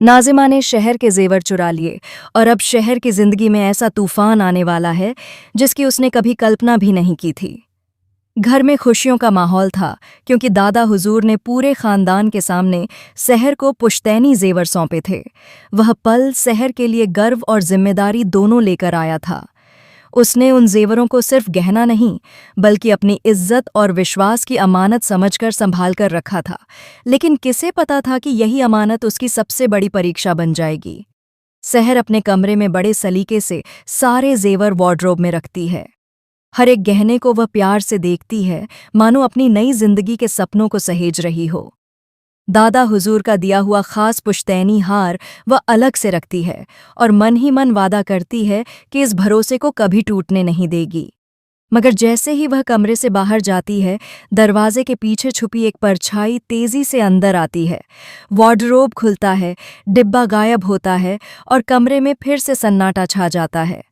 नाज़िमा ने शहर के जेवर चुरा लिए और अब शहर की जिंदगी में ऐसा तूफान आने वाला है जिसकी उसने कभी कल्पना भी नहीं की थी। घर में खुशियों का माहौल था क्योंकि दादा हुजूर ने पूरे खानदान के सामने शहर को पुश्तैनी जेवर सौंपे थे। वह पल शहर के लिए गर्व और जिम्मेदारी दोनों लेकर आया था। उसने उन जेवरों को सिर्फ गहना नहीं बल्कि अपनी इज्जत और विश्वास की अमानत समझकर संभाल कर रखा था। लेकिन किसे पता था कि यही अमानत उसकी सबसे बड़ी परीक्षा बन जाएगी। शहर अपने कमरे में बड़े सलीके से सारे जेवर वार्डरोब में रखती है। हर एक गहने को वह प्यार से देखती है, मानो अपनी नई जिंदगी के सपनों को सहेज रही हो। दादा हुजूर का दिया हुआ खास पुश्तैनी हार वह अलग से रखती है और मन ही मन वादा करती है कि इस भरोसे को कभी टूटने नहीं देगी। मगर जैसे ही वह कमरे से बाहर जाती है, दरवाजे के पीछे छुपी एक परछाई तेजी से अंदर आती है। वार्डरोब खुलता है, डिब्बा गायब होता है और कमरे में फिर से सन्नाटा छा जाता है।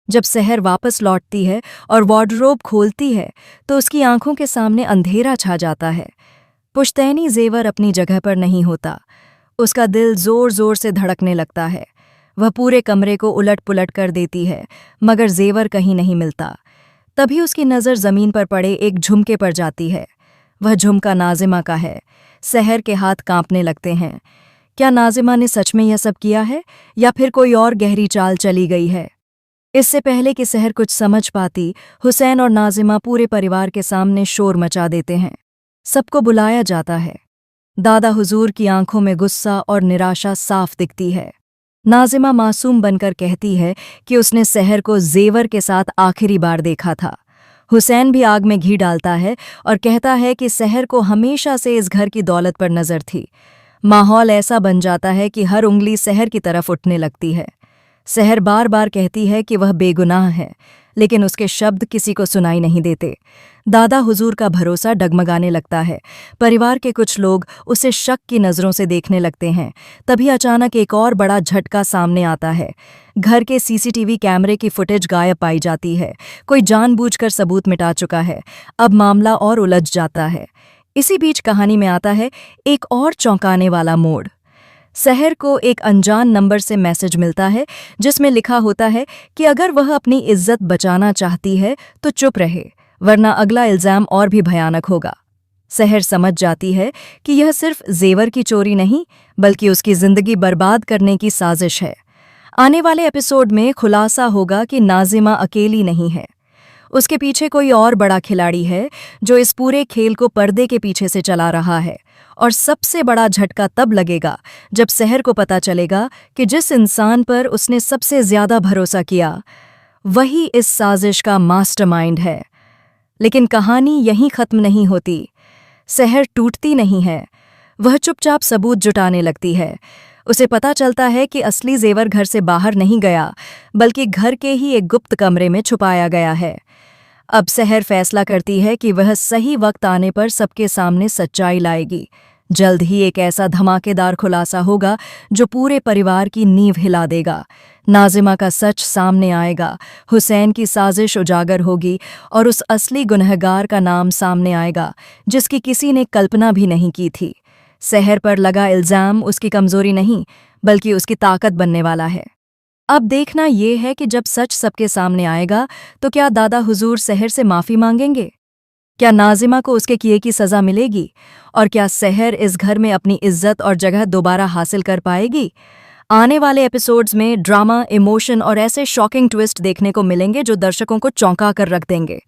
जब शहर वापस लौटती है और वार्डरोब खोलती है तो उसकी आंखों के सामने अंधेरा छा जाता है। पुश्तैनी जेवर अपनी जगह पर नहीं होता। उसका दिल जोर जोर से धड़कने लगता है। वह पूरे कमरे को उलट पुलट कर देती है, मगर जेवर कहीं नहीं मिलता। तभी उसकी नज़र ज़मीन पर पड़े एक झुमके पर जाती है। वह झुमका नाज़िमा का है। शहर के हाथ कांपने लगते हैं। क्या नाज़िमा ने सच में यह सब किया है या फिर कोई और गहरी चाल चली गई है? इससे पहले कि शहर कुछ समझ पाती, हुसैन और नाज़िमा पूरे परिवार के सामने शोर मचा देते हैं। सबको बुलाया जाता है। दादा हुजूर की आंखों में गुस्सा और निराशा साफ दिखती है। नाज़िमा मासूम बनकर कहती है कि उसने शहर को जेवर के साथ आखिरी बार देखा था। हुसैन भी आग में घी डालता है और कहता है कि शहर को हमेशा से इस घर की दौलत पर नजर थी। माहौल ऐसा बन जाता है कि हर उंगली शहर की तरफ उठने लगती है। शहर बार बार कहती है कि वह बेगुनाह है, लेकिन उसके शब्द किसी को सुनाई नहीं देते। दादा हुजूर का भरोसा डगमगाने लगता है। परिवार के कुछ लोग उसे शक की नज़रों से देखने लगते हैं। तभी अचानक एक और बड़ा झटका सामने आता है। घर के सीसीटीवी कैमरे की फुटेज गायब पाई जाती है। कोई जानबूझकर सबूत मिटा चुका है। अब मामला और उलझ जाता है। इसी बीच कहानी में आता है एक और चौंकाने वाला मोड़। शहर को एक अनजान नंबर से मैसेज मिलता है जिसमें लिखा होता है कि अगर वह अपनी इज्जत बचाना चाहती है तो चुप रहे, वरना अगला इल्जाम और भी भयानक होगा। शहर समझ जाती है कि यह सिर्फ जेवर की चोरी नहीं बल्कि उसकी जिंदगी बर्बाद करने की साजिश है। आने वाले एपिसोड में खुलासा होगा कि नाज़िमा अकेली नहीं है। उसके पीछे कोई और बड़ा खिलाड़ी है जो इस पूरे खेल को पर्दे के पीछे से चला रहा है। और सबसे बड़ा झटका तब लगेगा जब शहर को पता चलेगा कि जिस इंसान पर उसने सबसे ज्यादा भरोसा किया वही इस साजिश का मास्टरमाइंड है। लेकिन कहानी यहीं खत्म नहीं होती। शहर टूटती नहीं है, वह चुपचाप सबूत जुटाने लगती है। उसे पता चलता है कि असली जेवर घर से बाहर नहीं गया बल्कि घर के ही एक गुप्त कमरे में छुपाया गया है। अब शहर फैसला करती है कि वह सही वक्त आने पर सबके सामने सच्चाई लाएगी। जल्द ही एक ऐसा धमाकेदार खुलासा होगा जो पूरे परिवार की नींव हिला देगा। नाज़िमा का सच सामने आएगा, हुसैन की साजिश उजागर होगी और उस असली गुनहगार का नाम सामने आएगा जिसकी किसी ने कल्पना भी नहीं की थी। शहर पर लगा इल्ज़ाम उसकी कमजोरी नहीं बल्कि उसकी ताकत बनने वाला है। अब देखना ये है कि जब सच सबके सामने आएगा तो क्या दादा हुजूर शहर से माफ़ी मांगेंगे? क्या नाज़िमा को उसके किए की सज़ा मिलेगी? और क्या शहर इस घर में अपनी इज्जत और जगह दोबारा हासिल कर पाएगी? आने वाले एपिसोड्स में ड्रामा, इमोशन और ऐसे शॉकिंग ट्विस्ट देखने को मिलेंगे जो दर्शकों को चौंका कर रख देंगे।